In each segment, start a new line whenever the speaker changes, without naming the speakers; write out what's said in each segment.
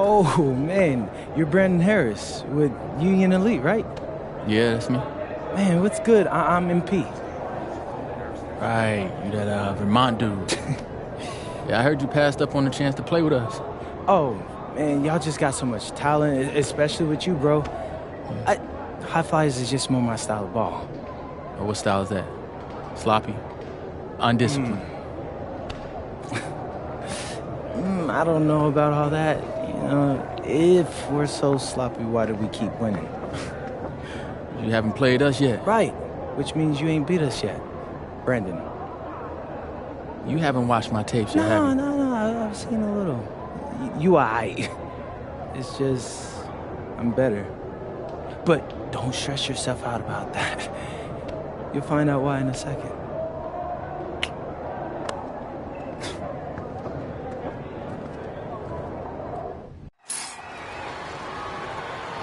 Oh, man, you're Brandon Harris with Union Elite, right?
Yeah, that's me.
Man, what's good? I'm MP.
Right, you that Vermont dude. Yeah, I heard you passed up on the chance to play with us.
Oh, man, y'all just got so much talent, especially with you, bro. High Flyers is just more my style of ball.
Or what style is that? Sloppy? Undisciplined?
I don't know about all that. If we're so sloppy, why do we keep winning?
You haven't played us yet.
Right, which means you ain't beat us yet. Brandon.
You haven't watched my tapes yet, have you?
No, I've seen a little. You aight. It's just, I'm better. But don't stress yourself out about that. You'll find out why in a second.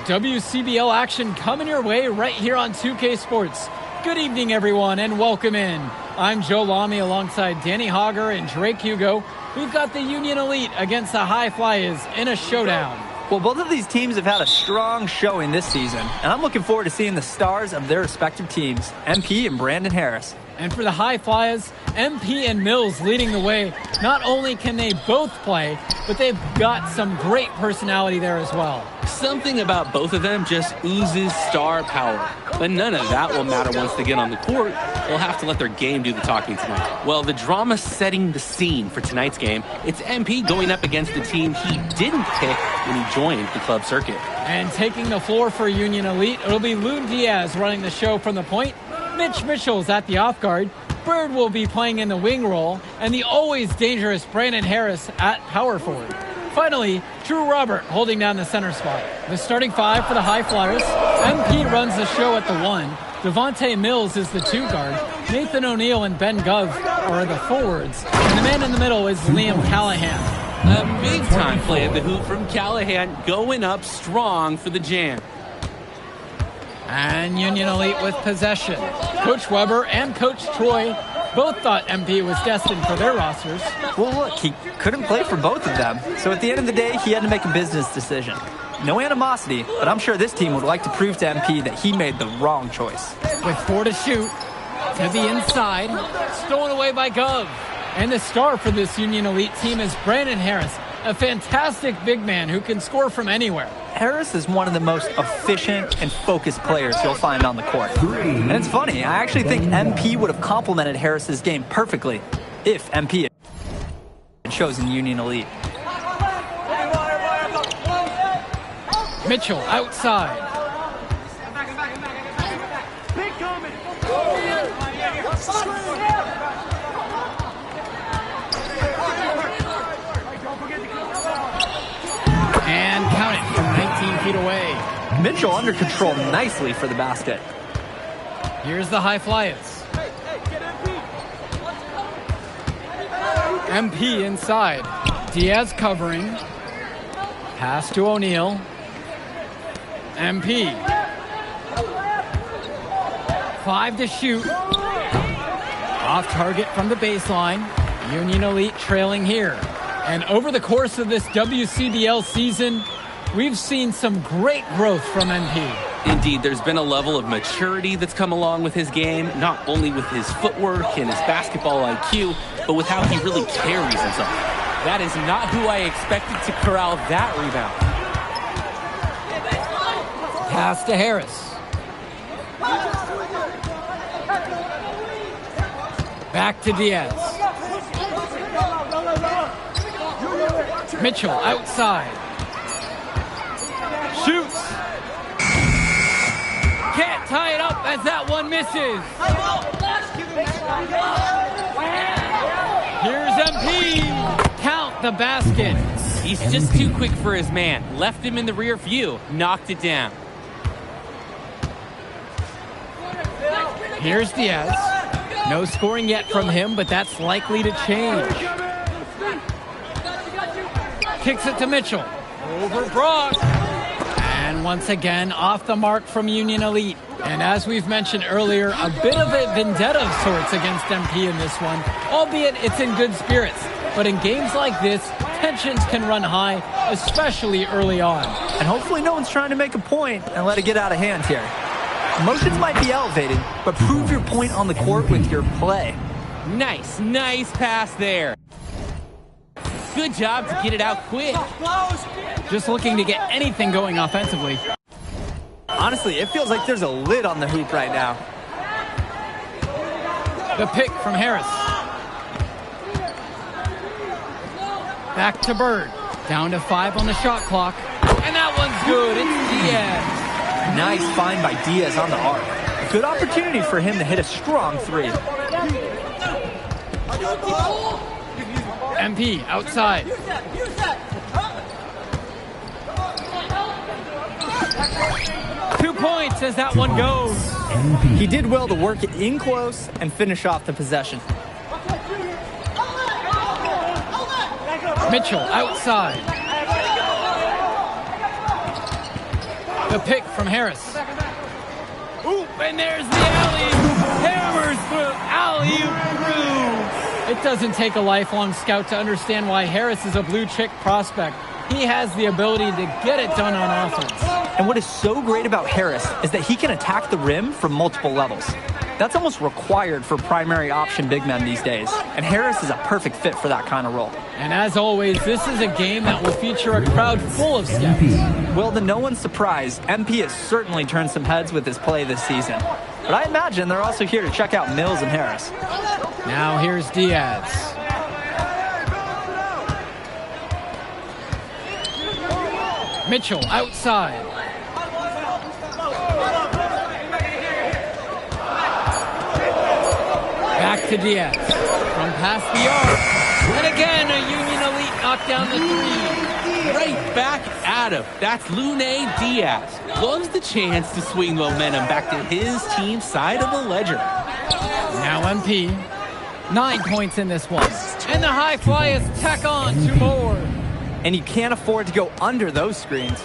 WCBL action coming your way right here on 2K Sports. Good evening, everyone, and welcome in. I'm Joe Lamy alongside Danny Hogger and Drake Hugo. We've got the Union Elite against the High Flyers in a showdown.
Well, both of these teams have had a strong showing this season, and I'm looking forward to seeing the stars of their respective teams, MP and Brandon Harris.
And for the High Flyers, MP and Mills leading the way. Not only can they both play, but they've got some great personality there as well.
Something about both of them just oozes star power. But none of that will matter once they get on the court. They'll have to let their game do the talking tonight. Well, the drama setting the scene for tonight's game, it's MP going up against the team he didn't pick when he joined the club circuit.
And taking the floor for Union Elite, it'll be Lou Diaz running the show from the point. Mitch Mitchell's at the off guard. Bird will be playing in the wing role. And the always dangerous Brandon Harris at power forward. Finally, Drew Robert holding down the center spot. The starting five for the High Flyers. MP runs the show at the 1. Devontae Mills is the 2 guard. Nathan O'Neill and Ben Gov are the forwards. And the man in the middle is Liam Callahan.
A big-time play at the hoop from Callahan, going up strong for the jam.
And Union Elite with possession. Coach Weber and Coach Troy both thought MP was destined for their rosters.
Well, look, he couldn't play for both of them, so at the end of the day, he had to make a business decision. No animosity, but I'm sure this team would like to prove to MP that he made the wrong choice.
With 4 to shoot, to the inside, stolen away by Gov. And the star for this Union Elite team is Brandon Harris, a fantastic big man who can score from anywhere.
Harris is one of the most efficient and focused players you'll find on the court. And it's funny, I actually think MP would have complemented Harris's game perfectly if MP had chosen Union Elite.
Mitchell outside. And count it from 19 feet away.
Mitchell under control nicely for the basket.
Here's the High Flyers. MP inside. Diaz covering. Pass to O'Neill. MP. 5 to shoot. Off target from the baseline. Union Elite trailing here. And over the course of this WCBL season, we've seen some great growth from MP.
Indeed, there's been a level of maturity that's come along with his game, not only with his footwork and his basketball IQ, but with how he really carries himself. That is not who I expected to corral that rebound.
Pass to Harris. Back to Diaz. Mitchell outside. Shoots. Can't tie it up as that one misses. Here's MP. Count the basket.
He's just too quick for his man. Left him in the rear view. Knocked it down.
Here's Diaz. No scoring yet from him, but that's likely to change. Kicks it to Mitchell. Over Brock. And once again, off the mark from Union Elite. And as we've mentioned earlier, a bit of a vendetta of sorts against MP in this one, albeit it's in good spirits. But in games like this, tensions can run high, especially early on.
And hopefully no one's trying to make a point and let it get out of hand here. Emotions might be elevated, but prove your point on the court with your play.
Nice pass there. Good job to get it out quick.
Just looking to get anything going offensively.
Honestly, it feels like there's a lid on the hoop right now.
The pick from Harris. Back to Bird. Down to 5 on the shot clock. And that one's good. It's Diaz.
Nice find by Diaz on the arc. Good opportunity for him to hit a strong three.
MP outside. Two points as that one goes.
He did well to work it in close and finish off the possession.
Mitchell outside. The pick from Harris. Ooh, and there's the alley. Hammers through. Alley through. It doesn't take a lifelong scout to understand why Harris is a blue chip prospect. He has the ability to get it done on offense.
And what is so great about Harris is that he can attack the rim from multiple levels. That's almost required for primary option big men these days. And Harris is a perfect fit for that kind of role.
And as always, this is a game that will feature a crowd full of scouts.
Well, to no one's surprise, MP has certainly turned some heads with his play this season. But I imagine they're also here to check out Mills and Harris.
Now here's Diaz. Mitchell outside. Back to Diaz. From past the arc. And again, a Union Elite knocked down the three.
Right back at him. That's Lune Diaz. Loves the chance to swing momentum back to his team's side of the ledger.
Now MP. 9 points in this one. And the high flyers tack on 2 more.
And you can't afford to go under those screens.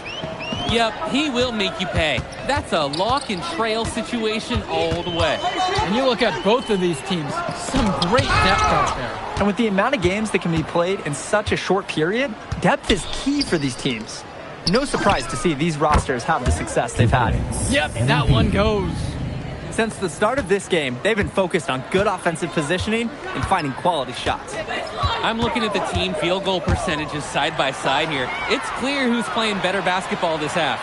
Yep, he will make you pay. That's a lock and trail situation all the way.
And you look at both of these teams, some great depth out there.
And with the amount of games that can be played in such a short period, depth is key for these teams. No surprise to see these rosters have the success they've had.
Yep, that one goes.
Since the start of this game, they've been focused on good offensive positioning and finding quality shots.
I'm looking at the team field goal percentages side by side here. It's clear who's playing better basketball this half.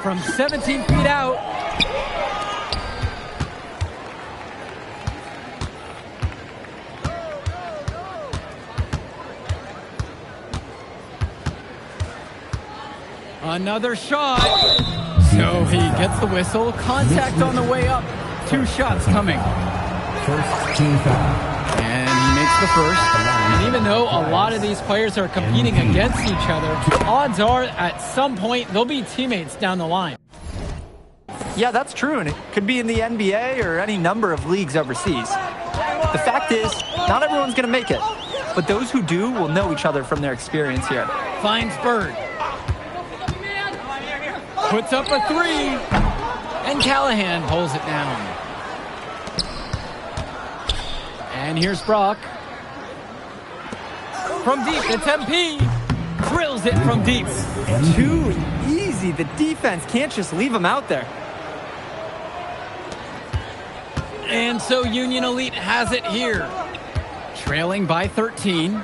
From 17 feet out. Another shot. So he gets the whistle. Contact on the way up. 2 shots coming.
First team foul.
And he makes the first. And even though a lot of these players are competing against each other, odds are at some point they'll be teammates down the line.
Yeah, that's true, and it could be in the NBA or any number of leagues overseas. The fact is, not everyone's going to make it, but those who do will know each other from their experience here.
Finds Bird. Puts up a 3. And Callahan pulls it down. And here's Brock. From deep, it's MP. Drills it from deep.
Too easy. The defense can't just leave him out there.
And so Union Elite has it here. Trailing by 13.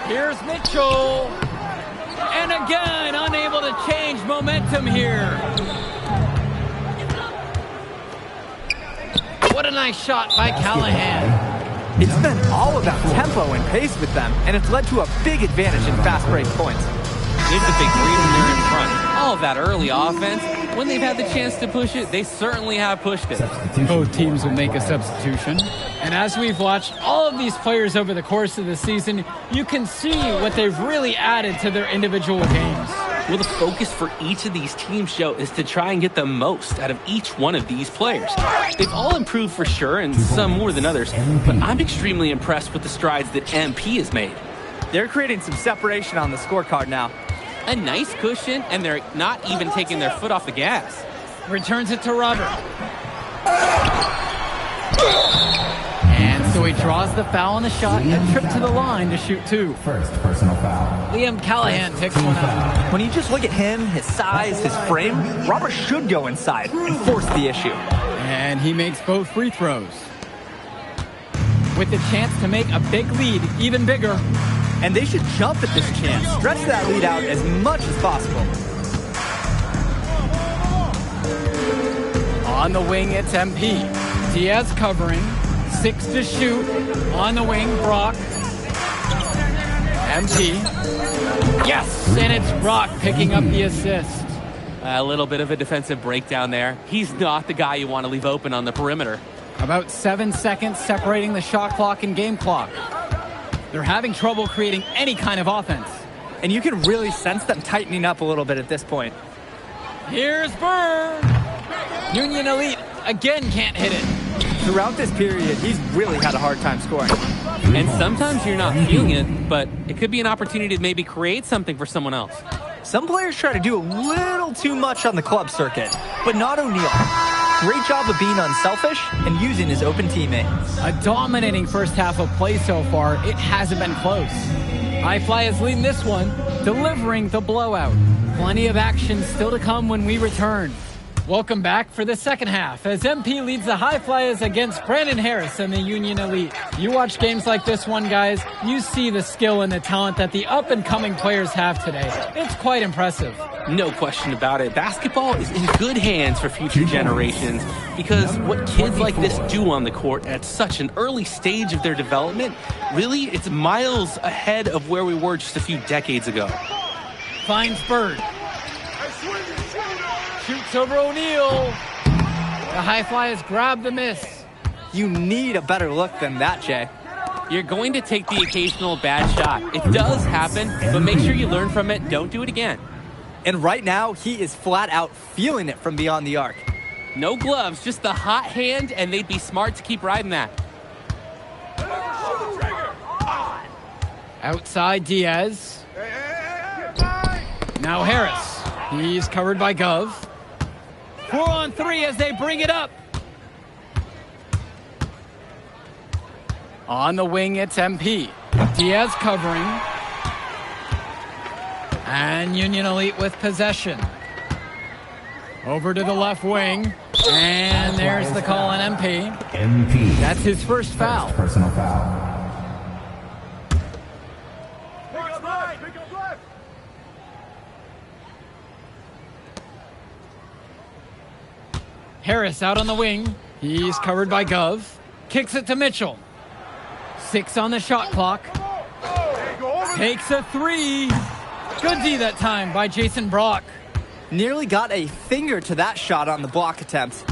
Here's Mitchell. And again, unable to change momentum here. What a nice shot by Callahan.
It's been all about tempo and pace with them, and it's led to a big advantage in fast break points.
It's a big reason they're in front. All of that early offense, when they've had the chance to push it, they certainly have pushed it.
Both teams will make a substitution. And as we've watched all of these players over the course of the season, you can see what they've really added to their individual games.
Well, the focus for each of these teams, Joe, is to try and get the most out of each one of these players. They've all improved for sure, and some more than others, but I'm extremely impressed with the strides that MP has made.
They're creating some separation on the scorecard now.
A nice cushion, and they're not even taking their foot off the gas.
Returns it to Robert. And so he draws the foul on the shot, a trip to the line to shoot 2.
First personal foul.
Liam Callahan picks one up.
When you just look at him, his size, his frame, Robert should go inside and force the issue.
And he makes both free throws. With the chance to make a big lead even bigger.
And they should jump at this chance. Stretch that lead out as much as possible.
On the wing, it's MP. Diaz covering. 6 to shoot. On the wing, Brock. MP. Yes! And it's Brock picking up the assist.
A little bit of a defensive breakdown there. He's not the guy you want to leave open on the perimeter.
About 7 seconds separating the shot clock and game clock. They're having trouble creating any kind of offense.
And you can really sense them tightening up a little bit at this point.
Here's Bird. Union Elite again can't hit it.
Throughout this period, he's really had a hard time scoring.
And sometimes you're not feeling it, but it could be an opportunity to maybe create something for someone else.
Some players try to do a little too much on the club circuit, but not O'Neal. Great job of being unselfish and using his open teammate.
A dominating first half of play so far. It hasn't been close. High Fly is leading this one, delivering the blowout. Plenty of action still to come when we return. Welcome back for the second half as MP leads the High Flyers against Brandon Harris and the Union Elite. You watch games like this one, guys, you see the skill and the talent that the up-and-coming players have today. It's quite impressive.
No question about it. Basketball is in good hands for future generations because what kids like this do on the court at such an early stage of their development, really, it's miles ahead of where we were just a few decades ago.
Finds Bird. Shoots over O'Neal. The High Flyers grab the miss.
You need a better look than that, Jay.
You're going to take the occasional bad shot. It does happen, but make sure you learn from it. Don't do it again.
And right now, he is flat out feeling it from beyond the arc.
No gloves, just the hot hand, and they'd be smart to keep riding that.
Outside Diaz. Now Harris. He's covered by Gov. 4-on-3 as they bring it up. On the wing, it's MP. Diaz covering. And Union Elite with possession. Over to the left wing. And there's the call on MP.
MP.
That's his first foul.
First personal foul.
Harris out on the wing. He's covered by Gov. Kicks it to Mitchell. 6 on the shot clock. Takes a 3. Good D that time by Jason Brock.
Nearly got a finger to that shot on the block attempt.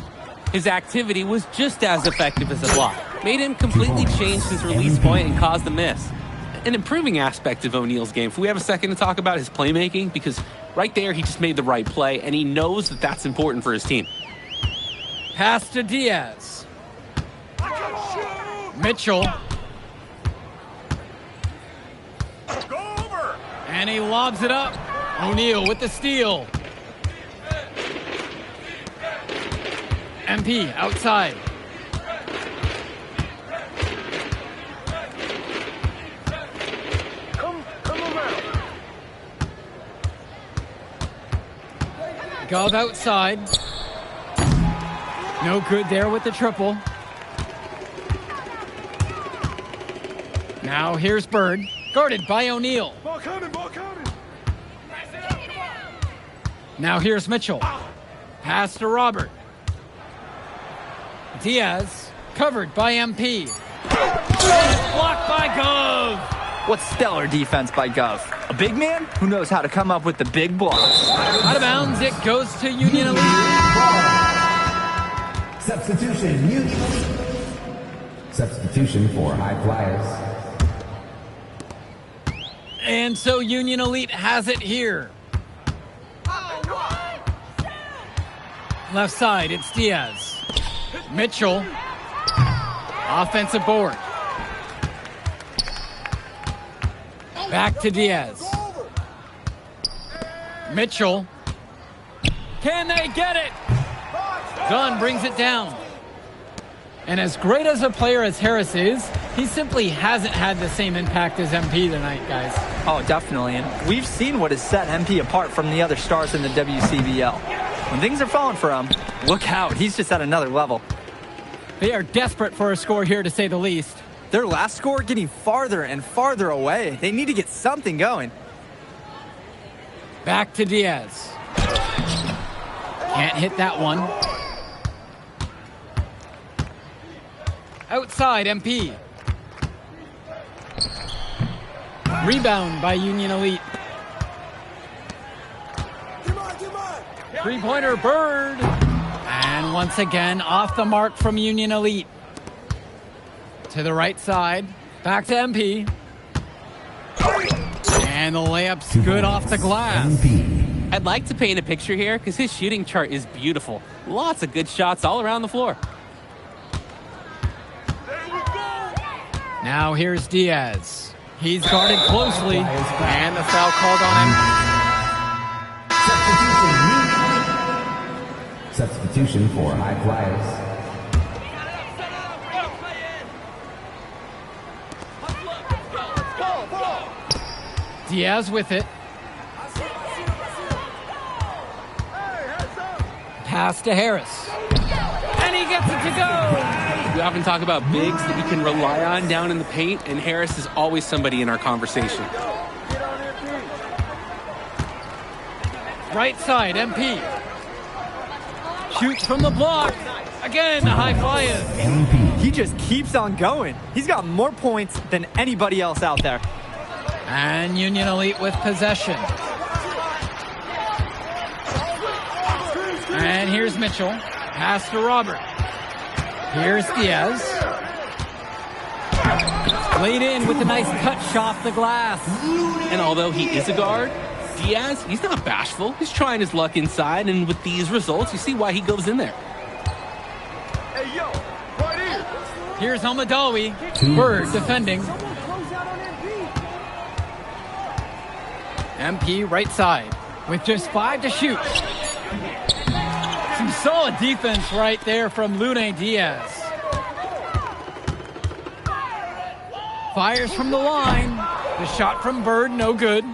His activity was just as effective as a block. Made him completely change his release point and caused the miss. An improving aspect of O'Neal's game. If we have a second to talk about his playmaking, because right there he just made the right play, and he knows that that's important for his team.
Pass to Diaz. Mitchell. And he lobs it up. O'Neal with the steal. MP outside. Gov outside. No good there with the triple. Now here's Bird, guarded by O'Neal.
Ball coming, ball coming.
Now here's Mitchell. Pass to Robert. Diaz, covered by MP. Blocked by Gov.
What stellar defense by Gov. A big man who knows how to come up with the big blocks.
Out of bounds, it goes to Union Elite.
Substitution, Union. Substitution for High Flyers.
And so Union Elite has it here. Left side, it's Diaz. Mitchell. Offensive board. Back to Diaz. Mitchell. Can they get it? Dunn brings it down. And as great as a player as Harris is, he simply hasn't had the same impact as MP tonight, guys.
Oh, definitely. And we've seen what has set MP apart from the other stars in the WCBL. When things are falling for him, look out. He's just at another level.
They are desperate for a score here, to say the least.
Their last score getting farther and farther away. They need to get something going.
Back to Diaz. Can't hit that one. Outside, MP. Rebound by Union Elite. Three-pointer, Bird. And once again, off the mark from Union Elite. To the right side. Back to MP. And the layup's good off the glass.
I'd like to paint a picture here because his shooting chart is beautiful. Lots of good shots all around the floor.
Now here's Diaz. He's guarded closely, and the foul called on him.
Substitution for High Flyers.
Diaz with it. Pass to Harris. And he gets it to go.
We often talk about bigs that you can rely on down in the paint, and Harris is always somebody in our conversation.
Right side, MP. Shoots from the block. Again, the High Flyers.
He just keeps on going. He's got more points than anybody else out there.
And Union Elite with possession. And here's Mitchell. Pass to Robert. Here's Diaz. Laid in with a nice touch off the glass.
And although he is a guard, Diaz, he's not bashful. He's trying his luck inside, and with these results, you see why he goes in there.
Here's Almadawi. Bird defending. MP right side with just 5 to shoot. Some solid defense right there from Lune Diaz. Fires from the line. The shot from Bird, no good.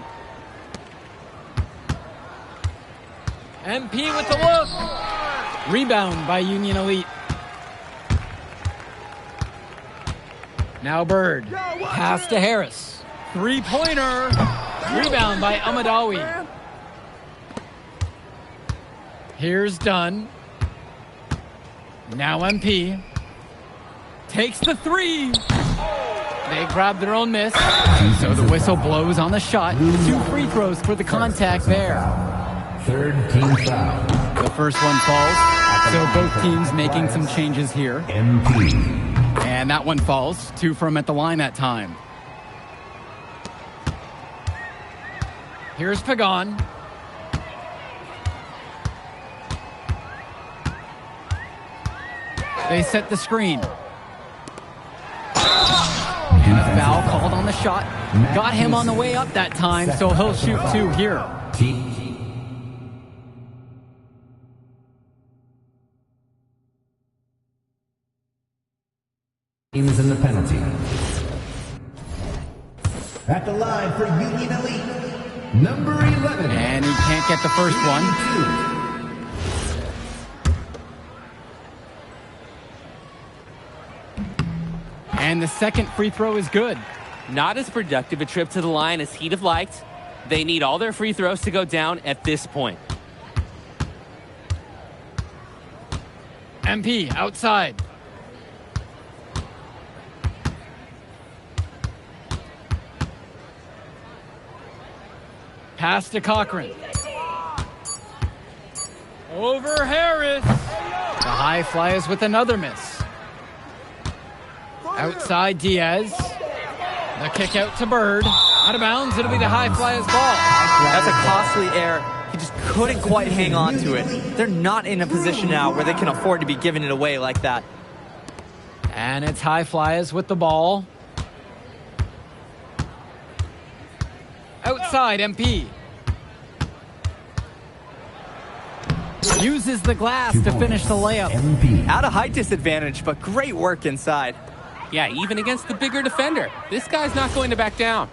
MP with the look. Rebound by Union Elite. Now Bird. Pass to Harris. Three-pointer. Rebound by Almadawi. Here's Dunn. Now MP. Takes the three. They grab their own miss. So the whistle blows on the shot. 2 free throws for the contact there.
Third team foul.
The first one falls. So both teams making some changes here.
MP.
And that one falls. 2 from at the line that time. Here's Pagan. They set the screen. And a foul called on the shot. Got him on the way up that time, so he'll shoot 2 here.
Teams in the penalty. At the line for Union Elite, number 11.
And he can't get the first one. And the second free throw is good.
Not as productive a trip to the line as he'd have liked. They need all their free throws to go down at this point.
MP outside. Pass to Cochran. Over Harris. The High Flyers with another miss. Outside Diaz. The kick out to Bird. Out of bounds, it'll be the High Flyers ball.
That's a costly error. He just couldn't quite hang on to it. They're not in a position now where they can afford to be giving it away like that.
And it's High Flyers with the ball. Outside MP. Uses the glass to finish the layup.
MP.
At a height disadvantage, but great work inside.
Yeah, even against the bigger defender, this guy's not going to back down.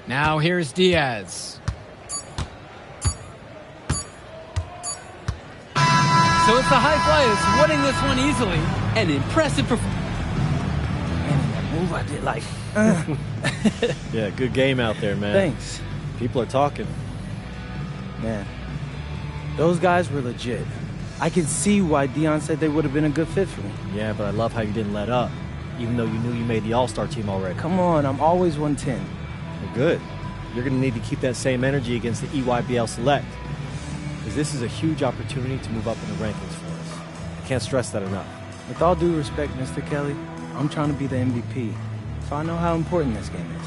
Now here's Diaz. So it's the high flyers winning this one easily.
An impressive performance.
Move, I did like.
Yeah, good game out there, man.
Thanks.
People are talking.
Man, those guys were legit. I can see why Dion said they would have been a good fit for me.
Yeah, but I love how you didn't let up, even though you knew you made the All-Star team already.
Come on, I'm always 110.
Well, good. You're going to need to keep that same energy against the EYBL Select, because this is a huge opportunity to move up in the rankings for us. I can't stress that enough.
With all due respect, Mr. Kelly, I'm trying to be the MVP, so I know how important this game is.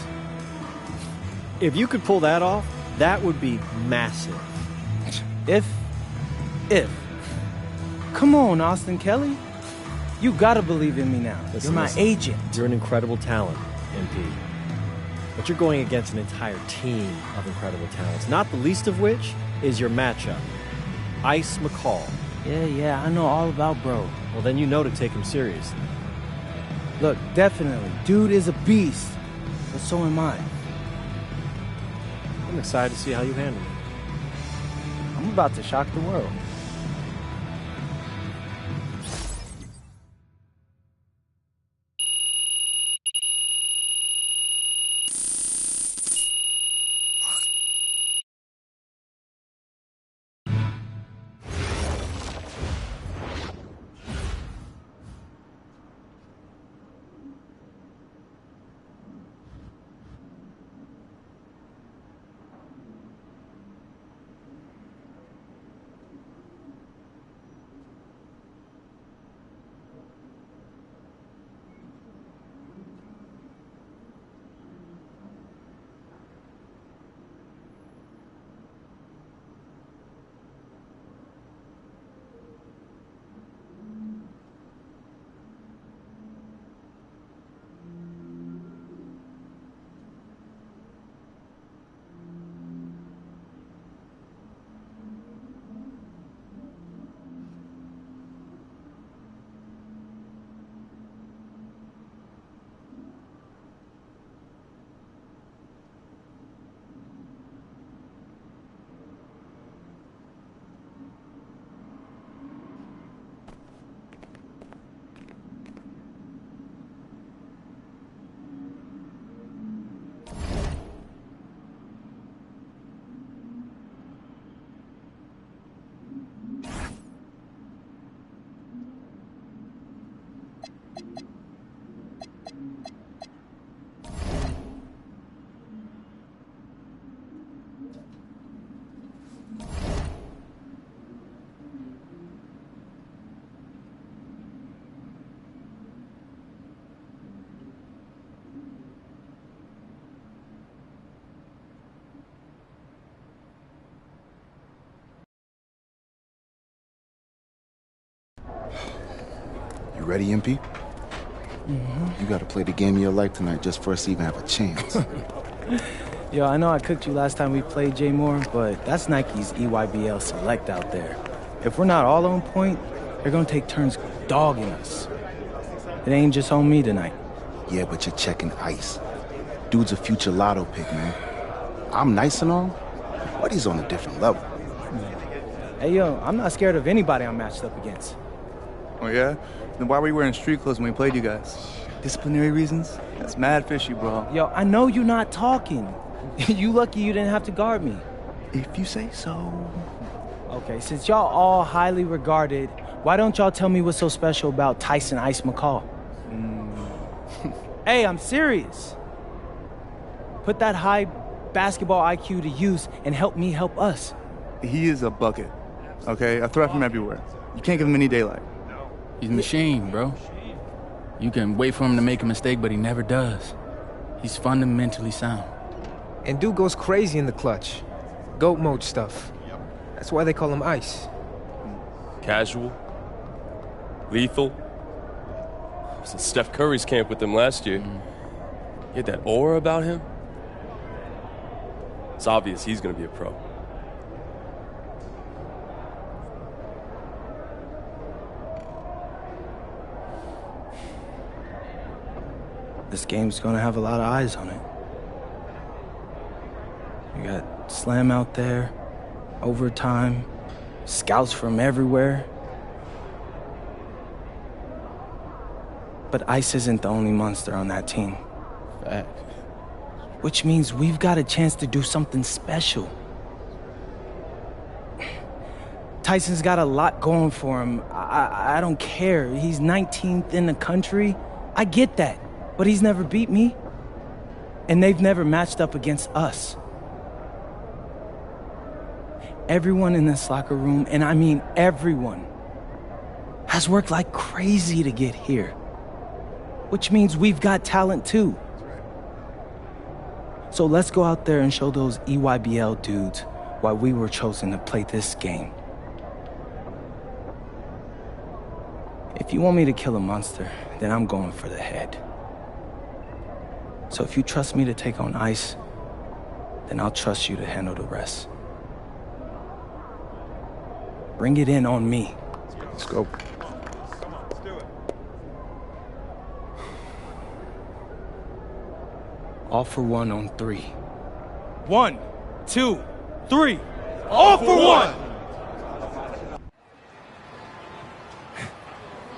If you could pull that off, that would be massive.
If. Come on, Austin Kelly. You gotta believe in me now. You're my agent.
You're an incredible talent, MP. But you're going against an entire team of incredible talents, not the least of which is your matchup, Ice McCall.
Yeah, I know all about bro.
Well, then you know to take him seriously.
Look, definitely, dude is a beast, but so am I.
I'm excited to see how you handle it.
I'm about to shock the world.
You ready, MP? You gotta play the game of your life tonight just for us to even have a chance.
Yo, I know I cooked you last time we played Jay Moore, but that's Nike's EYBL Select out there. If we're not all on point, they're gonna take turns dogging us. It ain't just on me tonight.
Yeah, but you're checking Ice. Dude's a future lotto pick, man. I'm nice and all, but he's on a different level.
Hey, yo, I'm not scared of anybody I'm matched up against.
Oh, yeah? Then why were you wearing street clothes when we played you guys? Disciplinary reasons? That's mad fishy, bro.
Yo, I know you're not talking. You lucky you didn't have to guard me.
If you say so.
Okay, since y'all all highly regarded, why don't y'all tell me what's so special about Tyson Ice McCall? Hey, I'm serious. Put that high basketball IQ to use and help me help us.
He is a bucket, okay? A threat from everywhere. You can't give him any daylight.
He's a machine, bro. You can wait for him to make a mistake, but he never does. He's fundamentally sound.
And dude goes crazy in the clutch. GOAT mode stuff. That's why they call him Ice.
Casual. Lethal. I was in Steph Curry's camp with him last year. He had that aura about him. It's obvious he's going to be a pro.
this game's gonna have a lot of eyes on it. You got Slam out there, overtime, scouts from everywhere. But Ice isn't the only monster on that team.
Fact.
Which means we've got a chance to do something special. Tyson's got a lot going for him. I don't care. He's 19th in the country. I get that. But he's never beat me. And they've never matched up against us. Everyone in this locker room, and I mean everyone, has worked like crazy to get here. Which means we've got talent too. So let's go out there and show those EYBL dudes why we were chosen to play this game. If you want me to kill a monster, then I'm going for the head. So if you trust me to take on Ice, then I'll trust you to handle the rest. Bring it in on me.
Let's go.
All for one on 3.
1, 2, 3. All for one!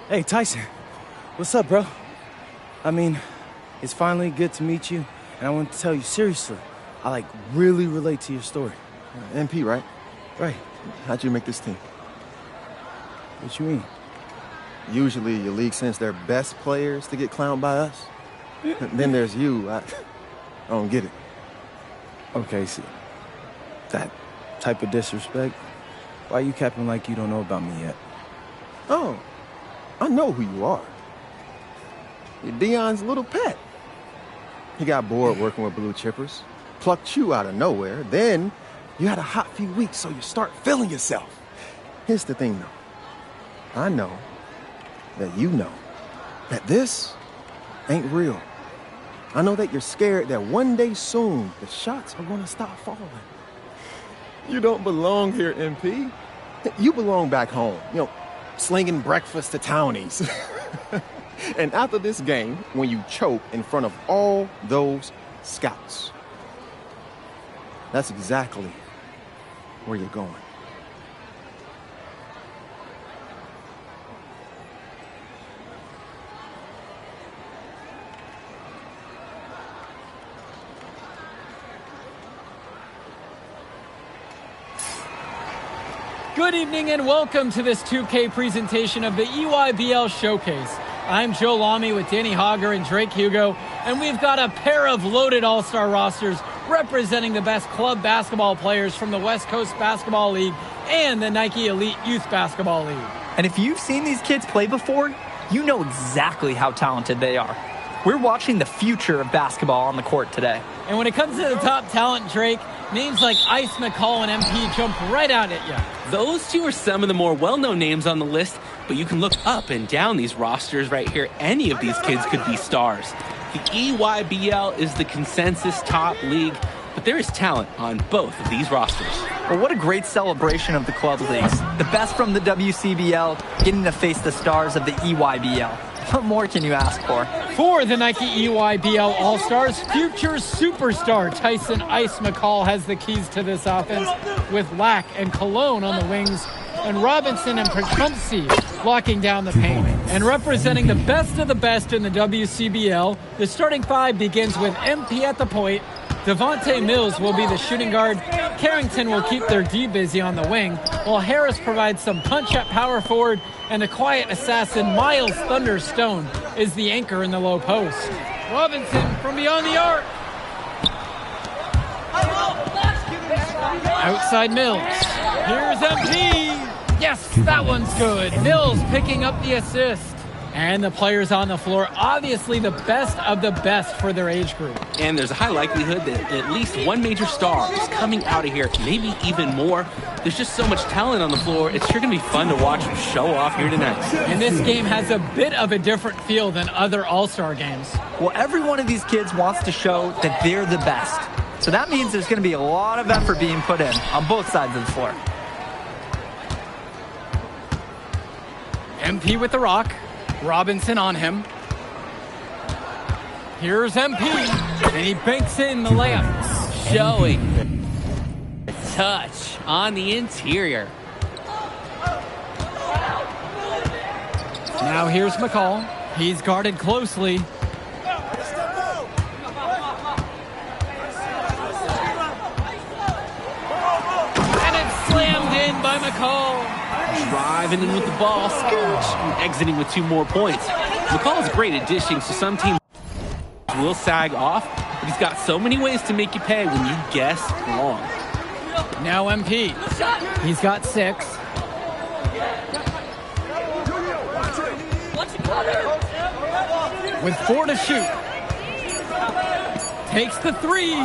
Hey, Tyson. What's up, bro? I mean, it's finally good to meet you, and I want to tell you seriously, I really relate to your story.
MP, right?
Right.
How'd you make this team?
What you mean?
Usually your league sends their best players to get clowned by us. Then there's you. I don't get it.
Okay, see, that type of disrespect, why you capping like you don't know about me yet?
Oh, I know who you are. You're Dion's little pet. He got bored working with blue chippers, plucked you out of nowhere, then you had a hot few weeks, so you start feeling yourself. Here's the thing, though. I know that you know that this ain't real. I know that you're scared that one day soon the shots are gonna stop falling. You don't belong here, MP. You belong back home, slinging breakfast to townies. And after this game, when you choke in front of all those scouts, that's exactly where you're going.
Good evening and welcome to this 2K presentation of the EYBL Showcase. I'm Joe Lamy with Danny Hogger and Drake Hugo, and we've got a pair of loaded all-star rosters representing the best club basketball players from the West Coast Basketball League and the Nike Elite Youth Basketball League.
And if you've seen these kids play before, you know exactly how talented they are. We're watching the future of basketball on the court today.
And when it comes to the top talent, Drake, names like Ice McCall and MP jump right out at you.
Those two are some of the more well-known names on the list, but you can look up and down these rosters right here. Any of these kids could be stars. The EYBL is the consensus top league, but there is talent on both of these rosters.
Well, what a great celebration of the club leagues. The best from the WCBL getting to face the stars of the EYBL. What more can you ask for?
For the Nike EYBL All-Stars, future superstar Tyson Ice McCall has the keys to this offense, with Lack and Cologne on the wings, and Robinson and Pachumsi locking down the paint. And representing the best of the best in the WCBL, the starting five begins with MP at the point. Devontae Mills will be the shooting guard. Carrington will keep their D busy on the wing, while Harris provides some punch at power forward, and the quiet assassin Miles Thunderstone is the anchor in the low post. Robinson from beyond the arc. Outside Mills. Here's MP. Yes, that one's good. Mills picking up the assist. And the players on the floor, obviously the best of the best for their age group.
And there's a high likelihood that at least one major star is coming out of here, maybe even more. There's just so much talent on the floor. It's sure going to be fun to watch them show off here tonight.
And this game has a bit of a different feel than other All-Star games.
Well, every one of these kids wants to show that they're the best. So that means there's going to be a lot of effort being put in on both sides of the floor.
MP with the rock. Robinson on him.
Here's MP, and he banks in the layup.
Showing touch on the interior.
Now here's McCall. He's guarded closely. And it's slammed in by McCall.
Driving in with the ball, scooch, and exiting with 2 more points. McCall is great at dishing, so some teams will sag off, but he's got so many ways to make you pay when you guess wrong.
Now MP. He's got 6. With 4 to shoot. Takes the 3.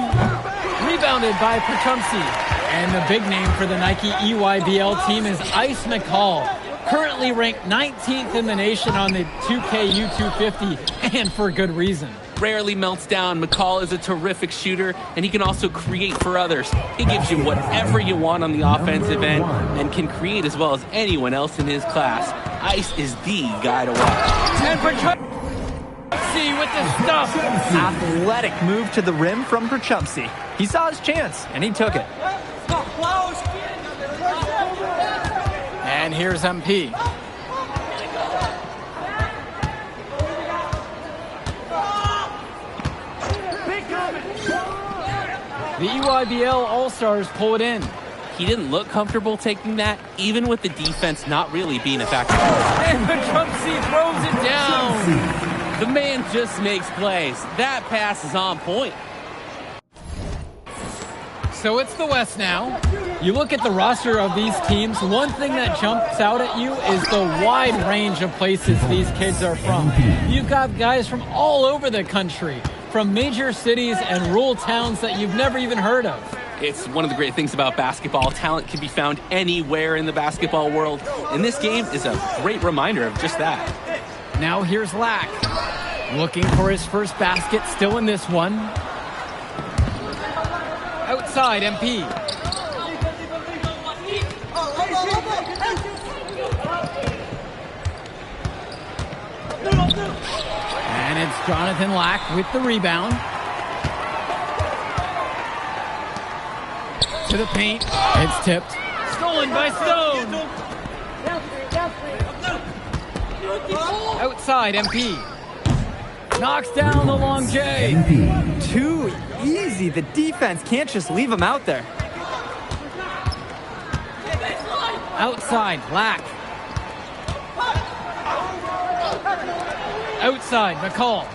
Rebounded by Perchumsey. And the big name for the Nike EYBL team is Ice McCall. Currently ranked 19th in the nation on the 2K U250, and for good reason.
Rarely melts down. McCall is a terrific shooter, and he can also create for others. He gives you whatever you want on the offensive end and can create as well as anyone else in his class. Ice is the guy to watch.
And Perchumsey with the stuff.
Athletic move to the rim from Perchumsey. He saw his chance, and he took it.
And here's MP. The EYBL All-Stars pull it in.
He didn't look comfortable taking that, even with the defense not really being a factor.
And Perchumsey throws it down.
The man just makes plays. That pass is on point.
So it's the West now. You look at the roster of these teams, one thing that jumps out at you is the wide range of places these kids are from. You've got guys from all over the country, from major cities and rural towns that you've never even heard of.
It's one of the great things about basketball. Talent can be found anywhere in the basketball world, and this game is a great reminder of just that.
Now here's Lack, looking for his first basket, still in this one. Outside, MP. And it's Jonathan Lack with the rebound. To the paint. It's tipped. Stolen by Stone. Outside, MP. Knocks down the long J.
Too easy. The defense can't just leave him out there.
Outside, Lack. Outside, McCall.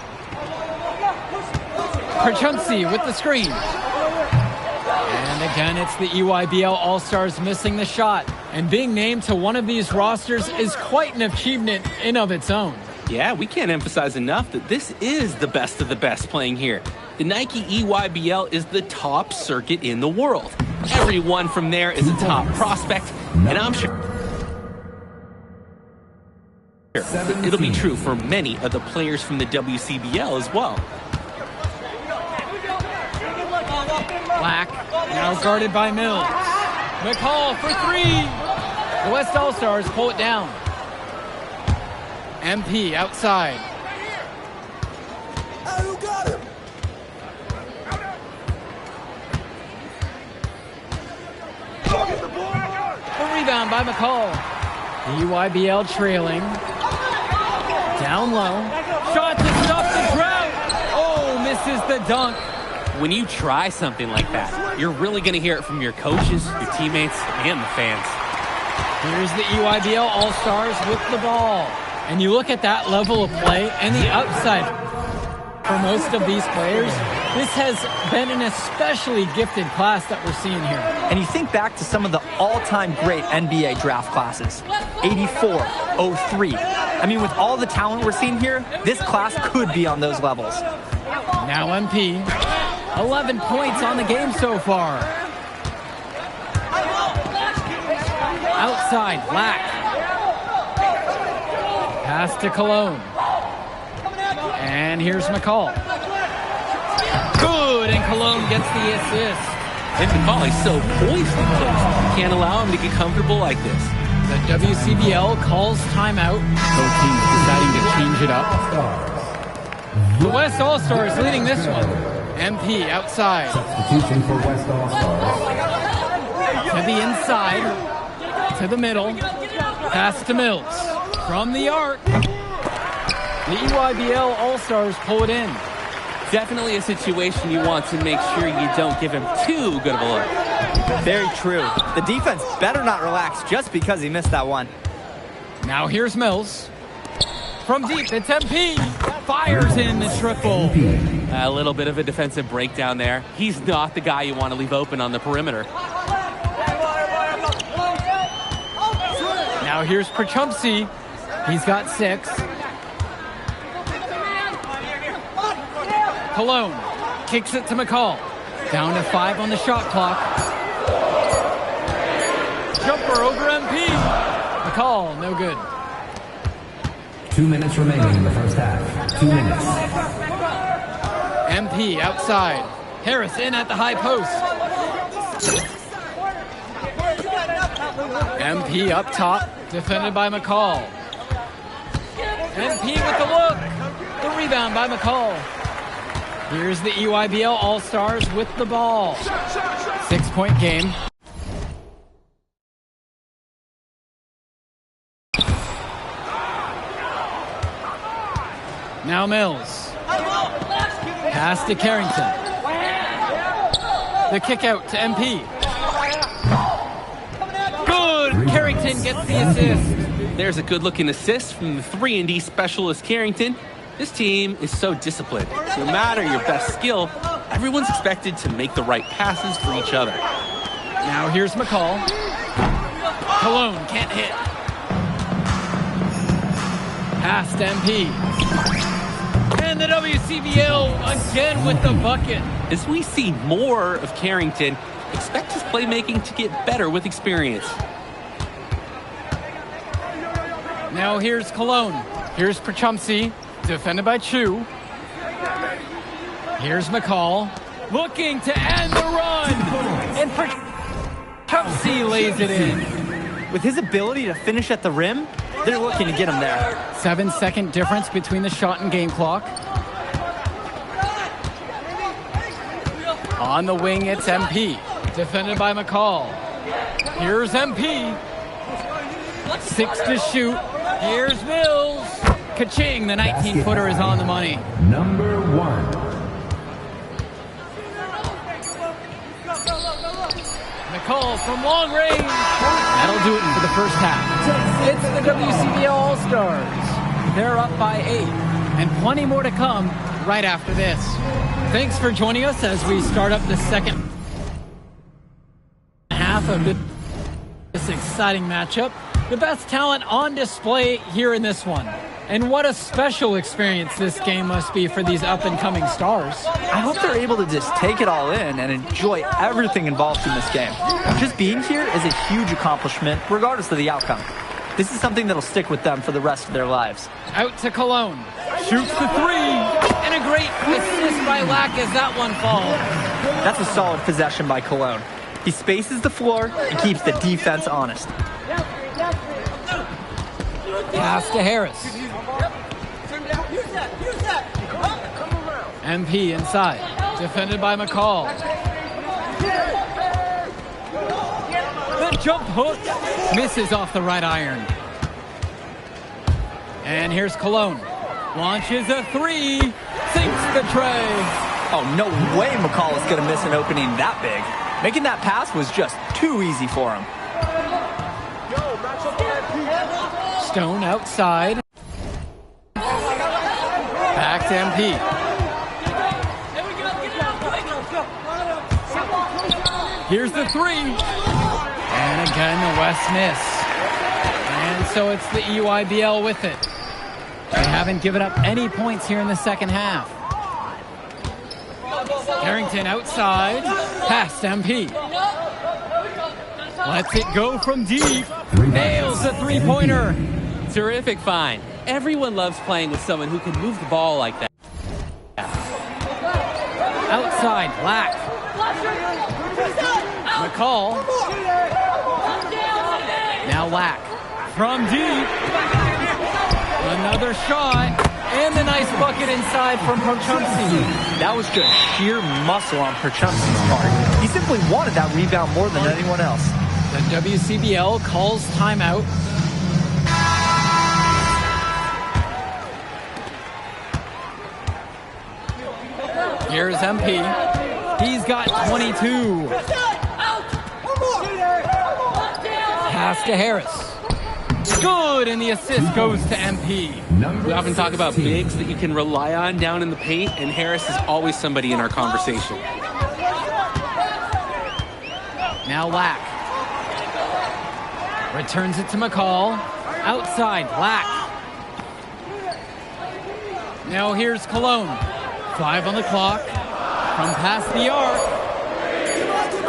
Perchumsey with the screen. And again, it's the EYBL All-Stars missing the shot. And being named to one of these rosters is quite an achievement in of its own.
Yeah, we can't emphasize enough that this is the best of the best playing here. The Nike EYBL is the top circuit in the world. Everyone from there is a top prospect, and I'm sure it'll be true for many of the players from the WCBL as well.
Lack, now guarded by Mills. McCall for 3. The West All-Stars pull it down. MP outside. The rebound by McCall. The EYBL trailing. Down low. Shot to stop the drought. Oh, misses the dunk.
When you try something like that, you're really going to hear it from your coaches, your teammates, and the fans.
Here's the EYBL All-Stars with the ball. And you look at that level of play and the upside for most of these players. This has been an especially gifted class that we're seeing here.
And you think back to some of the all-time great NBA draft classes. 84, 03. I mean, with all the talent we're seeing here, this class could be on those levels.
Now MP. 11 points on the game so far. Outside, Black. Pass to Cologne. And here's McCall. Good, and Cologne gets the assist.
And McCall is so poised and close. Can't allow him to get comfortable like this.
The WCBL calls timeout. Both teams deciding to change it up. The West All-Stars leading this one. MP outside.
Substitution for West All-Stars.
To the inside. To the middle. Pass to Mills. From the arc. The EYBL All-Stars pull it in.
Definitely a situation you want to make sure you don't give him too good of a look.
Very true. The defense better not relax just because he missed that one.
Now here's Mills. From deep, it's MP. Fires in the triple.
A little bit of a defensive breakdown there. He's not the guy you want to leave open on the perimeter.
Now here's Prochumpsy. He's got 6. Cologne kicks it to McCall. Down to 5 on the shot clock. Jumper over MP. McCall, no good.
2 minutes remaining in the first half. 2 minutes.
MP outside. Harris in at the high post. MP up top, defended by McCall. MP with the look. The rebound by McCall. Here's the EYBL All-Stars with the ball. 6-point game. Now Mills. Pass to Carrington. The kick out to MP. Good! Carrington gets the assist.
There's a good-looking assist from the 3-and-D specialist Carrington. This team is so disciplined. No matter your best skill, everyone's expected to make the right passes for each other.
Now here's McCall. Cologne can't hit. Pass to MP. And the WCBL again with the bucket.
As we see more of Carrington, expect his playmaking to get better with experience.
Now here's Cologne. Here's Prochumpsy, defended by Chu. Here's McCall, looking to end the run. And Prochumpsy lays it in.
With his ability to finish at the rim, they're looking to get him there.
7-second difference between the shot and game clock. On the wing, it's MP, defended by McCall. Here's MP. 6 to shoot. Here's Mills. Ka-ching, the 19-footer is on the money.
Number 1.
McCall from long range. That'll do it for the first half. It's the WCBL All-Stars. They're up by 8, and plenty more to come right after this. Thanks for joining us as we start up the second half of this exciting matchup. The best talent on display here in this one. And what a special experience this game must be for these up-and-coming stars.
I hope they're able to just take it all in and enjoy everything involved in this game. Just being here is a huge accomplishment, regardless of the outcome. This is something that'll stick with them for the rest of their lives.
Out to Cologne. Shoots the 3. And a great assist by Lack as that one falls.
That's a solid possession by Cologne. He spaces the floor and keeps the defense honest.
Pass to Harris. MP inside. Defended by McCall. The jump hook misses off the right iron. And here's Cologne. Launches a 3. Sinks the tray.
Oh, no way McCall is going to miss an opening that big. Making that pass was just too easy for him.
Stone outside. Back to MP. Here's the 3. And again, the West miss. And so it's the EYBL with it. They haven't given up any points here in the second half. Carrington outside. Pass to MP. Lets it go from deep. Nails the three-pointer.
Terrific find. Everyone loves playing with someone who can move the ball like that.
Outside, Black. McCall. Now Lack. From deep. Another shot. And the nice bucket inside from Perchumsky.
That was just sheer muscle on Perchumsky's part. He simply wanted that rebound more than anyone else.
The WCBL calls timeout. Here's MP. He's got 22. Pass to Harris. Good, and the assist goes to MP.
We often talk about bigs that you can rely on down in the paint, and Harris is always somebody in our conversation.
Now Lack. Returns it to McCall. Outside, Lack. Now here's Cologne. 5 on the clock. From past the arc.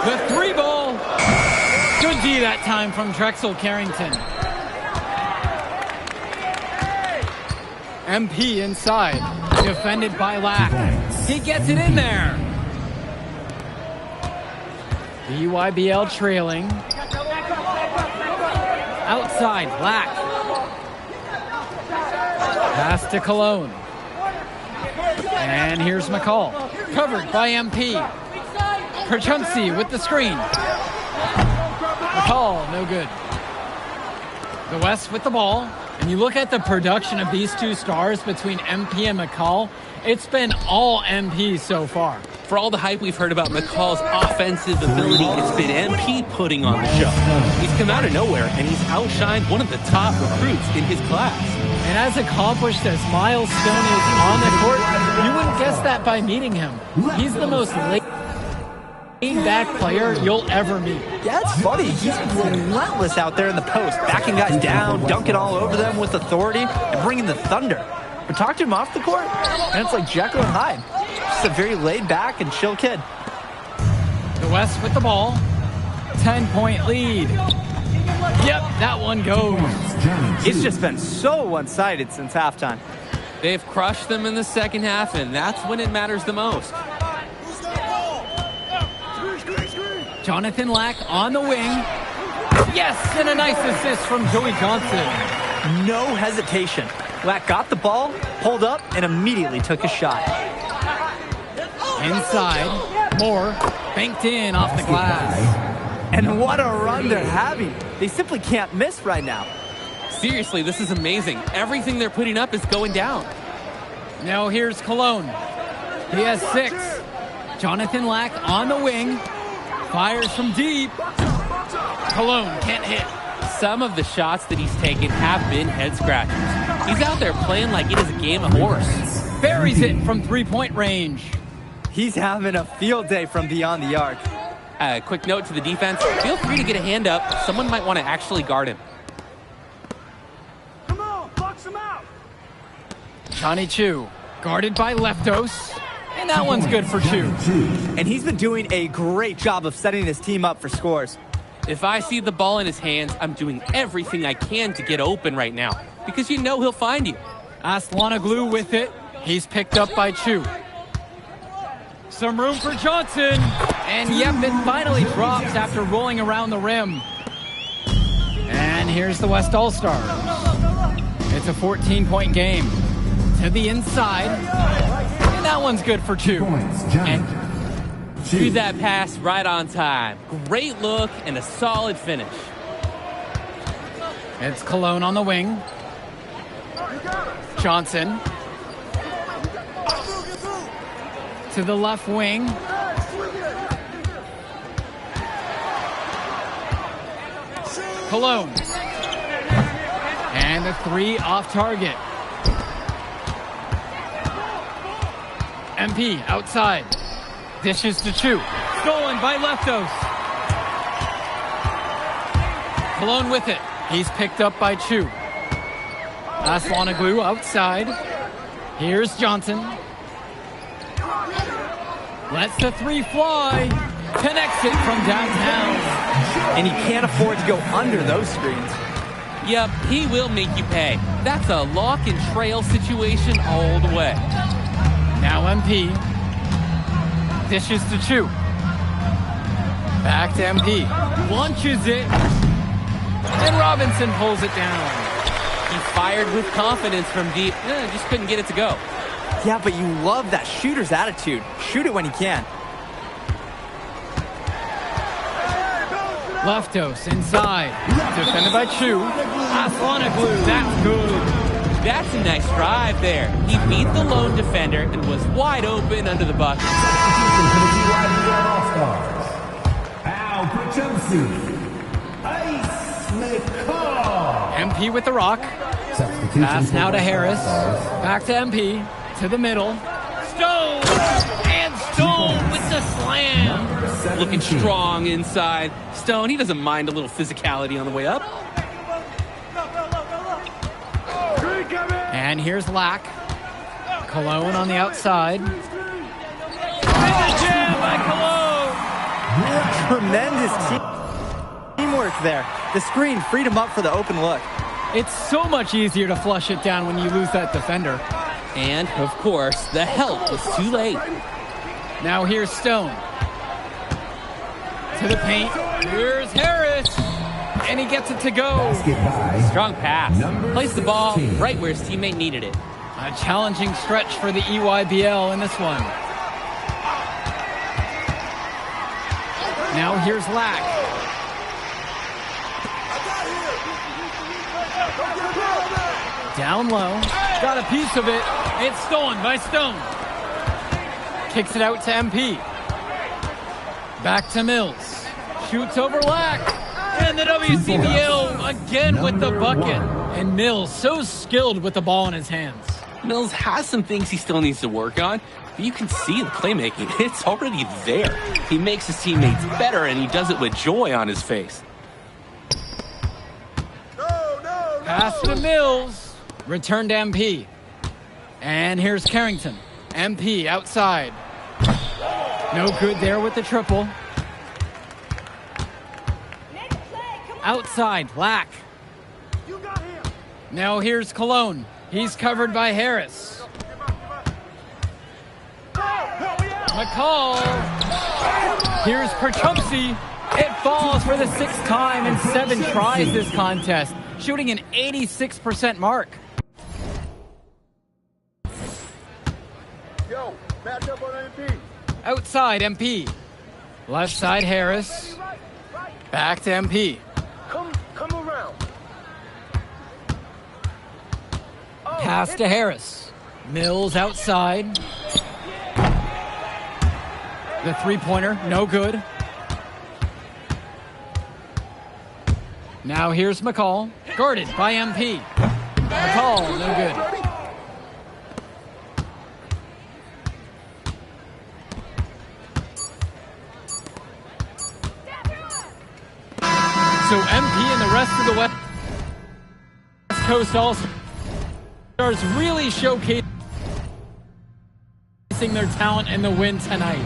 The 3 ball. Good D that time from Drexel Carrington. MP inside. Defended by Lack. He gets it in there. BYBL trailing. Outside, Lack. Pass to Cologne. And here's McCall. Covered by MP. Perchumsky with the screen. McCall, no good. The West with the ball. And you look at the production of these two stars between MP and McCall, it's been all MP so far.
For all the hype we've heard about McCall's offensive ability, it's been MP putting on the show. He's come out of nowhere, and he's outshined one of the top recruits in his class.
And as accomplished as Miles Stone is on the court, you wouldn't guess that by meeting him. He's the most laid-back player you'll ever meet.
Yeah, it's funny. He's relentless out there in the post, backing guys down, dunking all over them with authority, and bringing the thunder. But talk to him off the court, and it's like Jekyll and Hyde. Just a very laid-back and chill kid.
The West with the ball. 10-point lead. Yep, that one goes.
It's just been so one-sided since halftime.
They've crushed them in the second half, and that's when it matters the most.
Jonathan Lack on the wing. Yes, and a nice assist from Joey Johnson.
No hesitation. Lack got the ball, pulled up, and immediately took a shot.
Inside, Moore banked in off the glass.
And what a run they're having. They simply can't miss right now.
Seriously, this is amazing. Everything they're putting up is going down.
Now here's Cologne. He has 6. Jonathan Lack on the wing. Fires from deep. Cologne can't hit.
Some of the shots that he's taken have been head scratchers. He's out there playing like it is a game of horse.
Buries it from 3-point range.
He's having a field day from beyond the arc.
Quick note to the defense. Feel free to get a hand up. Someone might want to actually guard him.
Come on, box him out.
Johnny Chu, guarded by Leftos. And that one's good for Chu.
And he's been doing a great job of setting his team up for scores.
If I see the ball in his hands, I'm doing everything I can to get open right now. Because you know he'll find you.
Aslanoglu with it. He's picked up by Chu. Some room for Johnson. And yep, it finally drops after rolling around the rim. And here's the West All-Stars. It's a 14-point game. To the inside. And that one's good for Chu.
And do that pass right on time. Great look and a solid finish.
It's Cologne on the wing. Johnson. To the left wing. Cologne. And the 3 off target. MP outside. Dishes to Chu. Stolen by Leftos. Cologne with it. He's picked up by Chu. Aslanoglu outside. Here's Johnson. Lets the 3 fly. Connects it from downtown.
And he can't afford to go under those screens.
Yep, he will make you pay. That's a lock and trail situation all the way.
Now MP. Dishes to Chu. Back to MP. Launches it. And Robinson pulls it down.
He fired with confidence from deep. Just couldn't get it to go.
Yeah, but you love that shooter's attitude. Shoot it when you can.
Leftos inside. Defended by Chu. Aslanoglu, that's good.
That's a nice drive there. He beat the lone defender and was wide open under the bucket.
MP with the rock. Pass now to Harris. Back to MP. To the middle. Stone! And Stone with the slam.
Looking strong inside. Stone, he doesn't mind a little physicality on the way up.
And here's Lack. Cologne on the outside. Jam by Cologne.
Tremendous teamwork there. The screen freed him up for the open look.
It's so much easier to flush it down when you lose that defender.
And, of course, the help was too late.
Now here's Stone. To the paint. Here's Harris. And he gets it to go.
Strong pass. Placed the ball right where his teammate needed it.
A challenging stretch for the EYBL in this one. Now here's Lack. Down low. Got a piece of it. It's stolen by Stone. Kicks it out to MP. Back to Mills. Shoots over Lack. And the WCBL again with the bucket. And Mills so skilled with the ball in his hands.
Mills has some things he still needs to work on, but you can see the playmaking. It's already there. He makes his teammates better, and he does it with joy on his face.
Pass to Mills. Return to MP. And here's Carrington. MP outside. No good there with the triple. Outside, Lack. Now here's Cologne. He's covered by Harris. McCall. Here's Perchumsey. It falls for the 6th time in 7 tries this contest, shooting an 86% mark.
Yo, match up on MP.
Outside, MP. Left side, Harris. Back to MP.
Come around.
Pass to Harris. Mills outside. The three-pointer, no good. Now here's McCall, guarded by MP. McCall, no good. So MP and the rest of the West Coast All-Stars really showcasing their talent in the win tonight.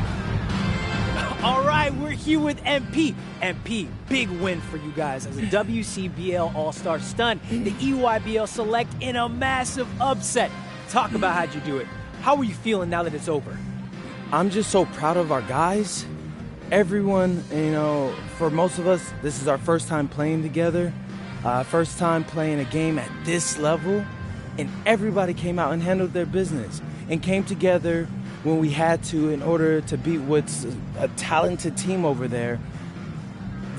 All right, we're here with MP. MP, big win for you guys as a WCBL All-Star stun. The EYBL Select in a massive upset. Talk about how'd you do it. How are you feeling now that it's over?
I'm just so proud of our guys. Everyone, you know, for most of us, this is our first time playing together. First time playing a game at this level. And everybody came out and handled their business and came together when we had to in order to beat what's a talented team over there.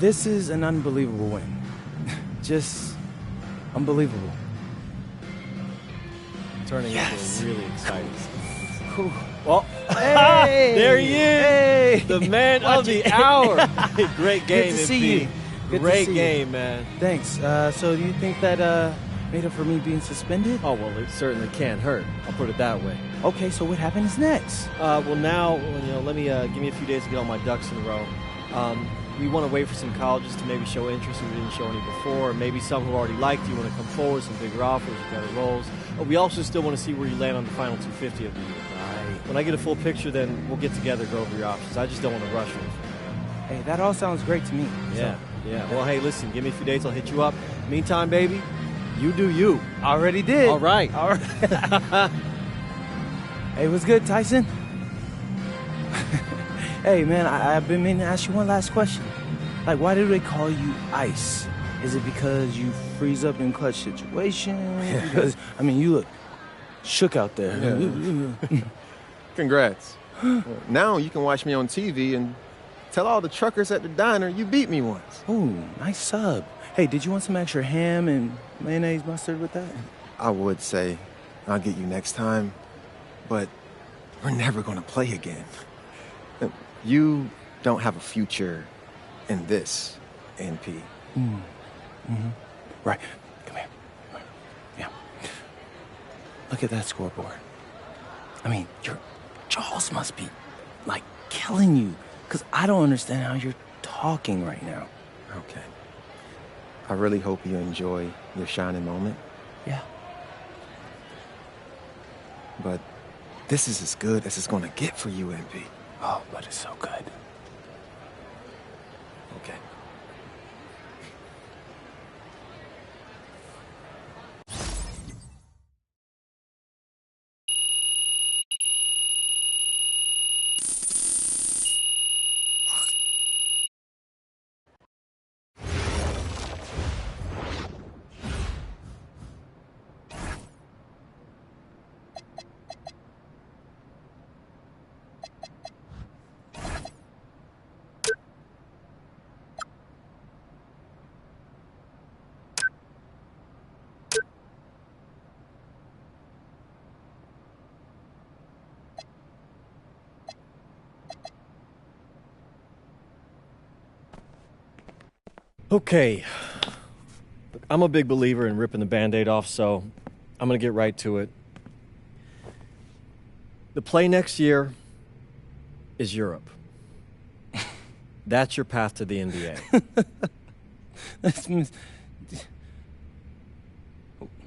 This is an unbelievable win. Just unbelievable.
Turning into a really exciting season.
Well,
hey, there he is,
hey,
the man of the hour. Great game,
Good to see you. Good
Great
to see
game,
you.
man.
Thanks. So do you think that made up for me being suspended?
Oh, well, it certainly can't hurt. I'll put it that way.
Okay, so what happens next?
Well, now, let me give me a few days to get all my ducks in a row. We want to wait for some colleges to maybe show interest if we didn't show any before. Maybe some who already liked you want to come forward, some bigger offers, better roles. But we also still want to see where you land on the final 250 of the year. When I get a full picture, then we'll get together, go over your options. I just don't want to rush it.
Hey, that all sounds great to me.
Yeah, yeah. Well, hey, listen, give me a few days, I'll hit you up. Meantime, baby, you do you.
Already did.
All right.
All right. Hey, what's good, Tyson? Hey, man, I've been meaning to ask you one last question. Like, why do they call you Ice?
Is it because you freeze up in clutch situations? Because, I mean, you look shook out there.
Yeah. Congrats. Now you can watch me on TV and tell all the truckers at the diner you beat me once.
Ooh, nice sub. Hey, did you want some extra ham and mayonnaise mustard with that?
I would say I'll get you next time, but we're never going to play again. You don't have a future in this, NP.
Right. Come here. Yeah. Look at that scoreboard. I mean, your jaws must be, like, killing you. Because I don't understand how you're talking right now.
Okay. I really hope you enjoy your shining moment.
Yeah.
But this is as good as it's going to get for you, NP.
Oh, but it's so good.
Okay.
Okay. Look, I'm a big believer in ripping the Band-Aid off, so I'm going to get right to it. The play next year is Europe. That's your path to the NBA.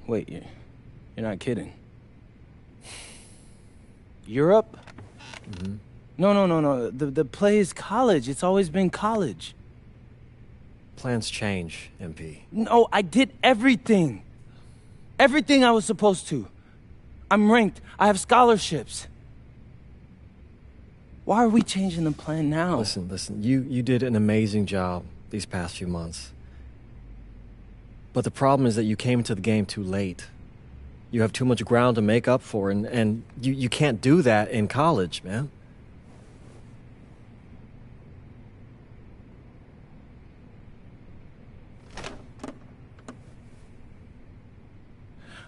Wait, you're not kidding. Europe?
Mm-hmm.
No. The play is college. It's always been college.
Plans change, MP.
No, I did everything. Everything I was supposed to. I'm ranked. I have scholarships. Why are we changing the plan now?
Listen. You did an amazing job these past few months. But the problem is that you came into the game too late. You have too much ground to make up for, and you can't do that in college, man.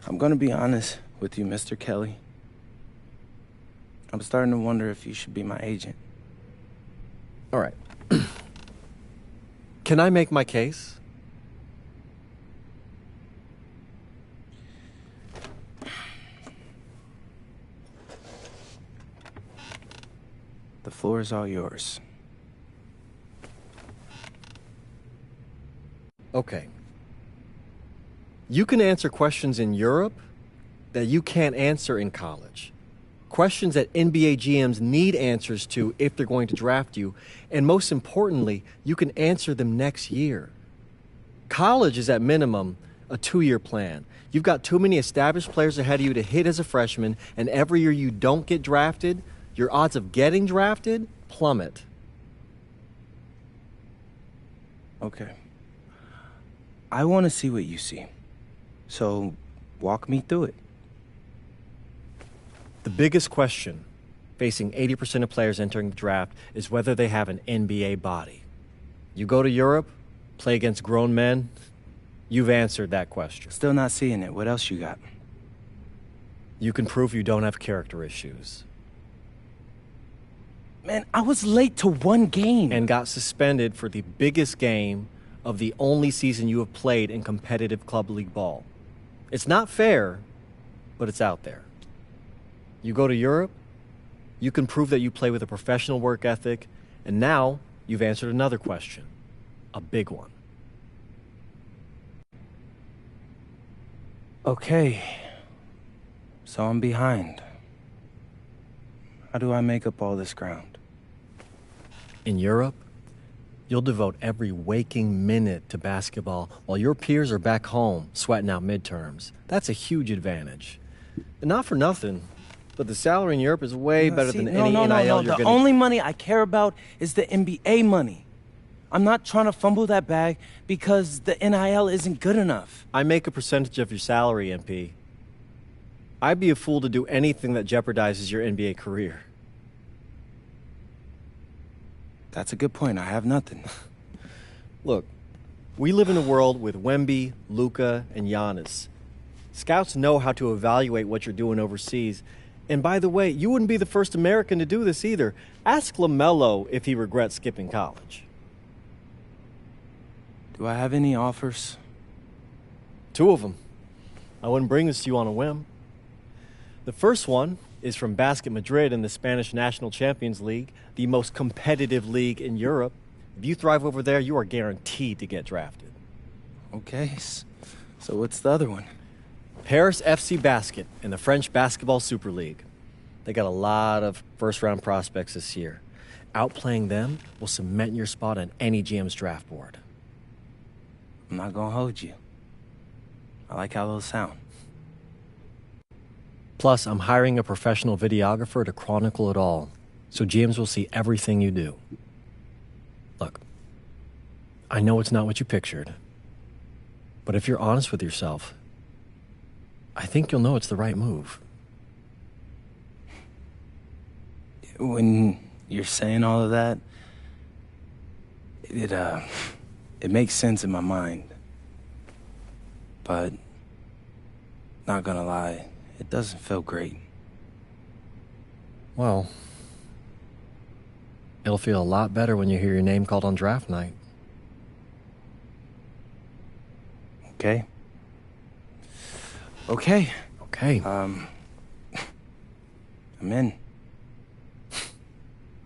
I'm gonna be honest with you, Mr. Kelly. I'm starting to wonder if you should be my agent.
All right. Can I make my case?
The floor is all yours.
Okay. You can answer questions in Europe that you can't answer in college. Questions that NBA GMs need answers to if they're going to draft you. And most importantly, you can answer them next year. College is at minimum a 2-year plan. You've got too many established players ahead of you to hit as a freshman, and every year you don't get drafted, your odds of getting drafted plummet.
Okay. I want to see what you see. So, walk me through it.
The biggest question facing 80% of players entering the draft is whether they have an NBA body. You go to Europe, play against grown men, you've answered that question.
Still not seeing it. What else you got?
You can prove you don't have character issues.
Man, I was late to one game.
And got suspended for the biggest game of the only season you have played in competitive club league ball. It's not fair, but it's out there. You go to Europe, you can prove that you play with a professional work ethic, and now you've answered another question, a big one.
Okay, so I'm behind. How do I make up all this ground?
In Europe, you'll devote every waking minute to basketball while your peers are back home sweating out midterms. That's a huge advantage. And not for nothing, but the salary in Europe is way better than any NIL you're
The
getting.
only money I care about is the NBA money. I'm not trying to fumble that bag because the NIL isn't good enough.
I make a percentage of your salary, MP. I'd be a fool to do anything that jeopardizes your NBA career.
That's a good point. I have nothing.
Look, we live in a world with Wemby, Luka, and Giannis. Scouts know how to evaluate what you're doing overseas. And by the way, you wouldn't be the first American to do this either. Ask LaMelo if he regrets skipping college.
Do I have any offers?
2 of them. I wouldn't bring this to you on a whim. The first one is from Basket Madrid in the Spanish National Champions League, the most competitive league in Europe. If you thrive over there, you are guaranteed to get drafted.
Okay, so what's the other one?
Paris FC Basket in the French Basketball Super League. They got a lot of first-round prospects this year. Outplaying them will cement your spot on any GM's draft board.
I'm not gonna hold you. I like how those sound.
Plus, I'm hiring a professional videographer to chronicle it all, so GMs will see everything you do. Look, I know it's not what you pictured, but if you're honest with yourself, I think you'll know it's the right move.
When you're saying all of that, it makes sense in my mind. But, not gonna lie, it doesn't feel great.
Well, it'll feel a lot better when you hear your name called on draft night.
Okay. Okay.
Okay.
I'm in.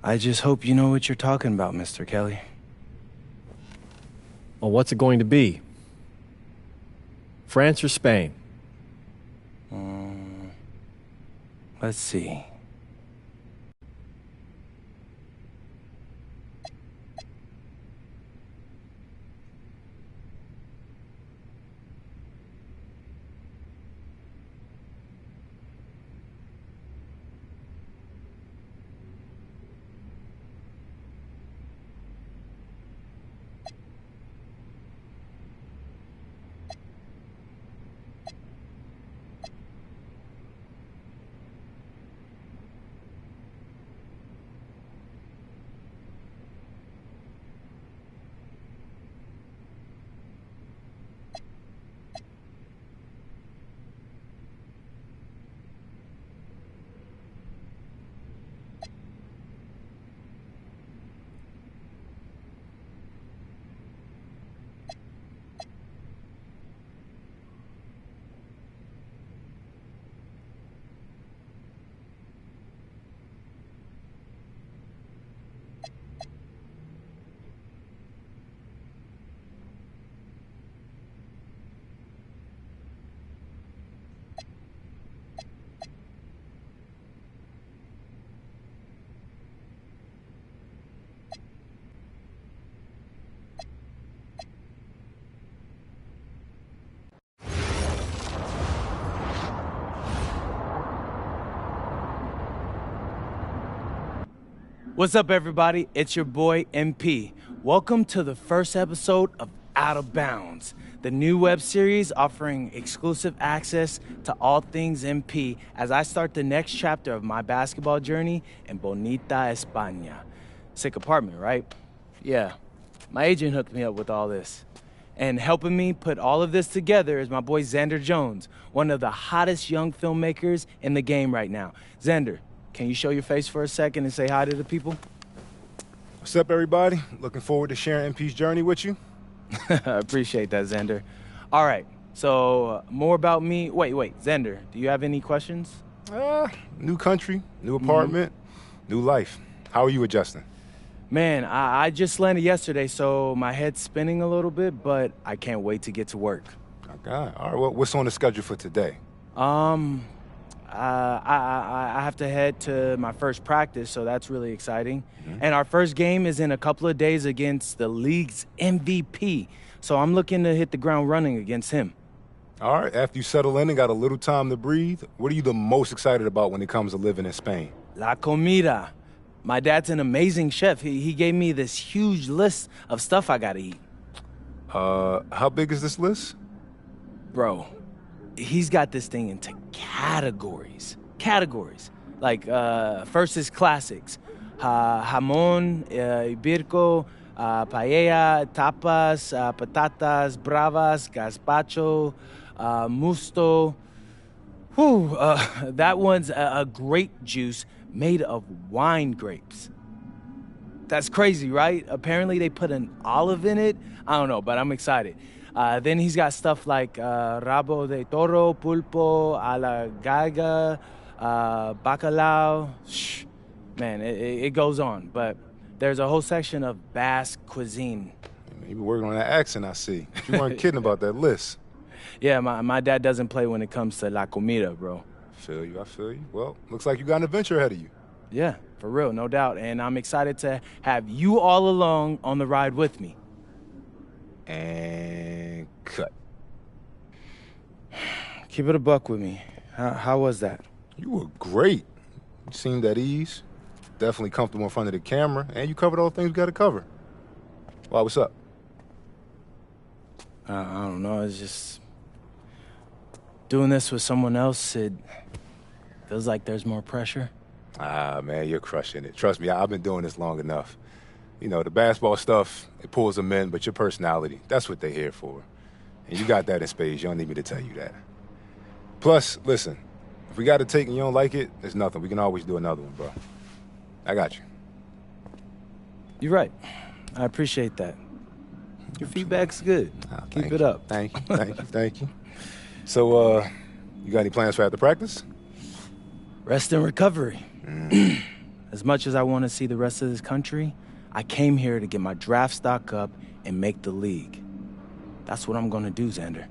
I just hope you know what you're talking about, Mr. Kelly.
Well, what's it going to be? France or Spain?
Let's see. What's up, everybody? It's your boy, MP. Welcome to the first episode of Out of Bounds, the new web series offering exclusive access to all things MP as I start the next chapter of my basketball journey in Bonita, España. Sick apartment, right? Yeah, my agent hooked me up with all this. And helping me put all of this together is my boy Xander Jones, one of the hottest young filmmakers in the game right now. Xander, can you show your face for a second and say hi to the people?
What's up, everybody? Looking forward to sharing MP's journey with you.
I appreciate that, Xander. All right, so more about me. Wait, Xander, do you have any questions?
New country, new apartment, new life. How are you adjusting?
Man, I just landed yesterday, so my head's spinning a little bit, but I can't wait to get to work.
Okay. All right, well, what's on the schedule for today?
I have to head to my first practice, so that's really exciting. And our first game is in a couple of days against the league's MVP. So I'm looking to hit the ground running against him.
All right, after you settle in and got a little time to breathe, what are you the most excited about when it comes to living in Spain?
La comida. My dad's an amazing chef. He gave me this huge list of stuff I gotta eat.
How big is this list?
Bro, he's got this thing into categories. Categories. Like, first is classics. Jamón, ibirco, paella, tapas, patatas, bravas, gazpacho, musto. Whew, that one's a grape juice made of wine grapes. That's crazy, right? Apparently they put an olive in it. I don't know, but I'm excited. Then he's got stuff like rabo de toro, pulpo, a la galga, bacalao. Shh. Man, it goes on, but there's a whole section of Basque cuisine.
You been working on that accent, I see. You weren't kidding about that list.
Yeah, my dad doesn't play when it comes to la comida, bro.
I feel you. Well, looks like you got an adventure ahead of you.
Yeah, for real, no doubt. And I'm excited to have you all along on the ride with me.
And cut.
Keep it a buck with me. How was that?
You were great. You seemed at ease. Definitely comfortable in front of the camera. And you covered all the things we got to cover. Why, what's up?
I don't know. It's just... doing this with someone else, it feels like there's more pressure.
Ah, man, you're crushing it. Trust me, I've been doing this long enough. You know, the basketball stuff, it pulls them in, but your personality, that's what they're here for. And you got that in spades. You don't need me to tell you that. Plus, listen, if we got a take and you don't like it, there's nothing. We can always do another one, bro. I got you.
You're right. I appreciate that. Your feedback's good. Keep it up.
Thank you, thank you. So, you got any plans for after practice?
Rest and recovery. As much as I want to see the rest of this country, I came here to get my draft stock up and make the league. That's what I'm gonna do, Xander.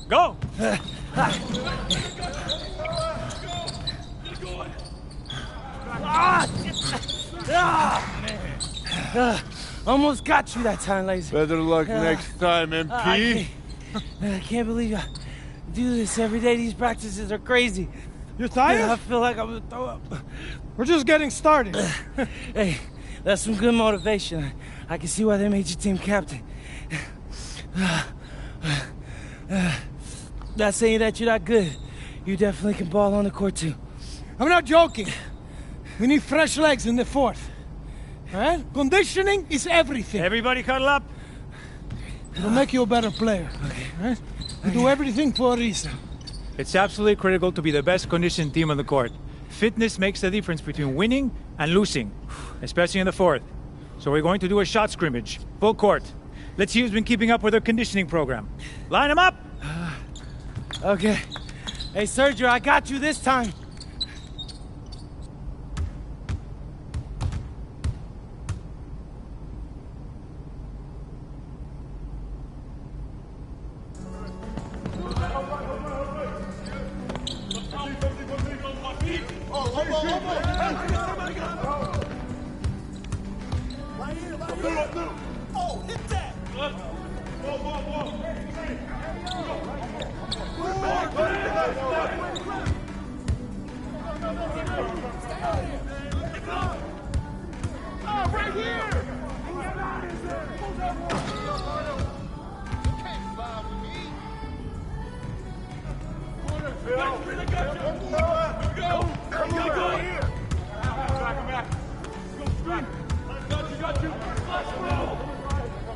Go!
Almost got you that time, Laser.
Better luck next time, MP.
I can't believe I do this every day. These practices are crazy.
You're tired?
I feel like I'm gonna throw up.
We're just getting started.
Hey, that's some good motivation. I can see why they made you team captain. Not saying that you're not good. You definitely can ball on the court, too.
I'm not joking. We need fresh legs in the fourth. All right? Conditioning is everything.
Everybody cuddle up.
It'll make you a better player. Okay. All right? We do everything for a reason.
It's absolutely critical to be the best conditioned team on the court. Fitness makes the difference between winning and losing, especially in the fourth. So we're going to do a shot scrimmage, full court. Let's see who's been keeping up with their conditioning program. Line them up!
Okay. Hey, Sergio, I got you this time.
Oh, hit that! Right here!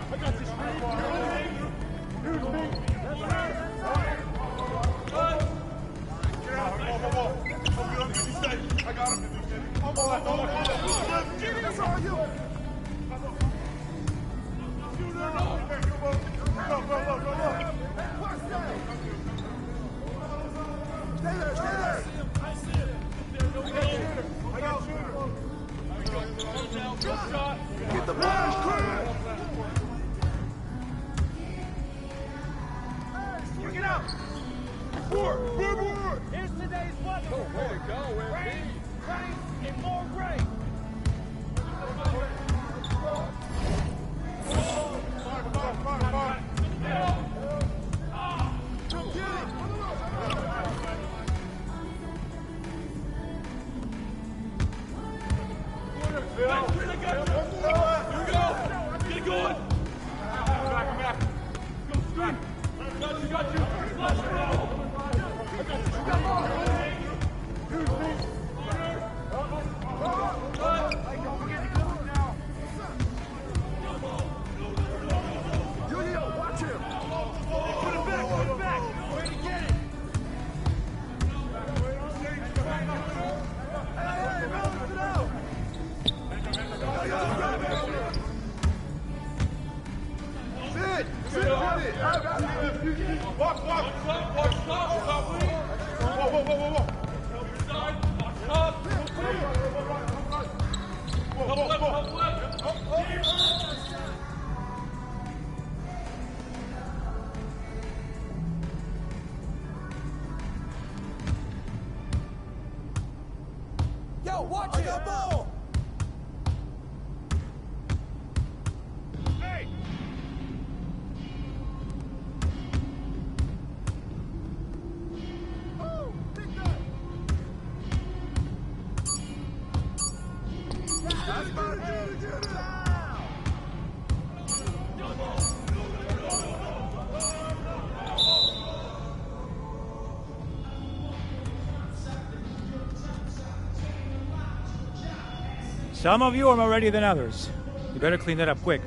I got you. Here's today's weather. Oh, way to go, rain, and more rain. Yo, watch it! Ball! Hey! Oh, big guy! That's my dude!
Some of you are more ready than others. You better clean that up quick.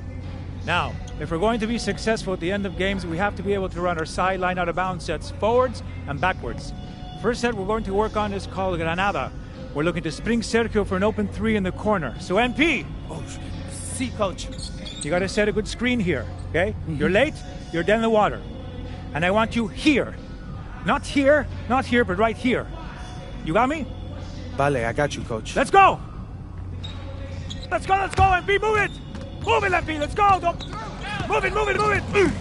Now, if we're going to be successful at the end of games, we have to be able to run our sideline out of bounds sets forwards and backwards. First set we're going to work on is called Granada. We're looking to spring Sergio for an open three in the corner. So MP!
Oh, see, coach.
You gotta set a good screen here, okay? You're late, you're dead in the water. And I want you here. Not here, but right here. You got me?
Vale, I got you, coach.
Let's go! Let's go, MP, move it! Move it, MP, let's go! Don't... Move it!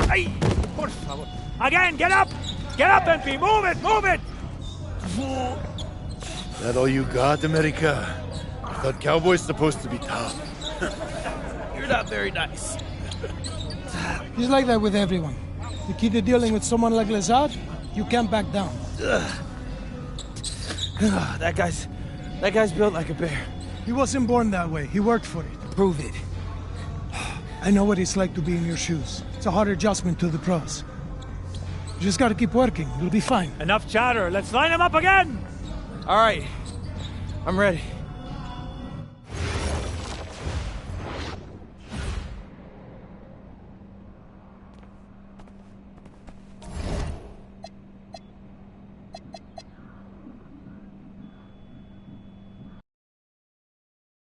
Ay, por favor. Again, get up, MP, move it!
That all you got, America? I thought Cowboys supposed to be tough.
You're not very nice.
He's like that with everyone. You keep dealing with someone like Lazard, you can't back down.
That guy's built like a bear.
He wasn't born that way. He worked for it.
Prove it.
I know what it's like to be in your shoes. It's a hard adjustment to the pros. You just gotta keep working. You'll be fine.
Enough chatter. Let's line him up again!
All right. I'm ready.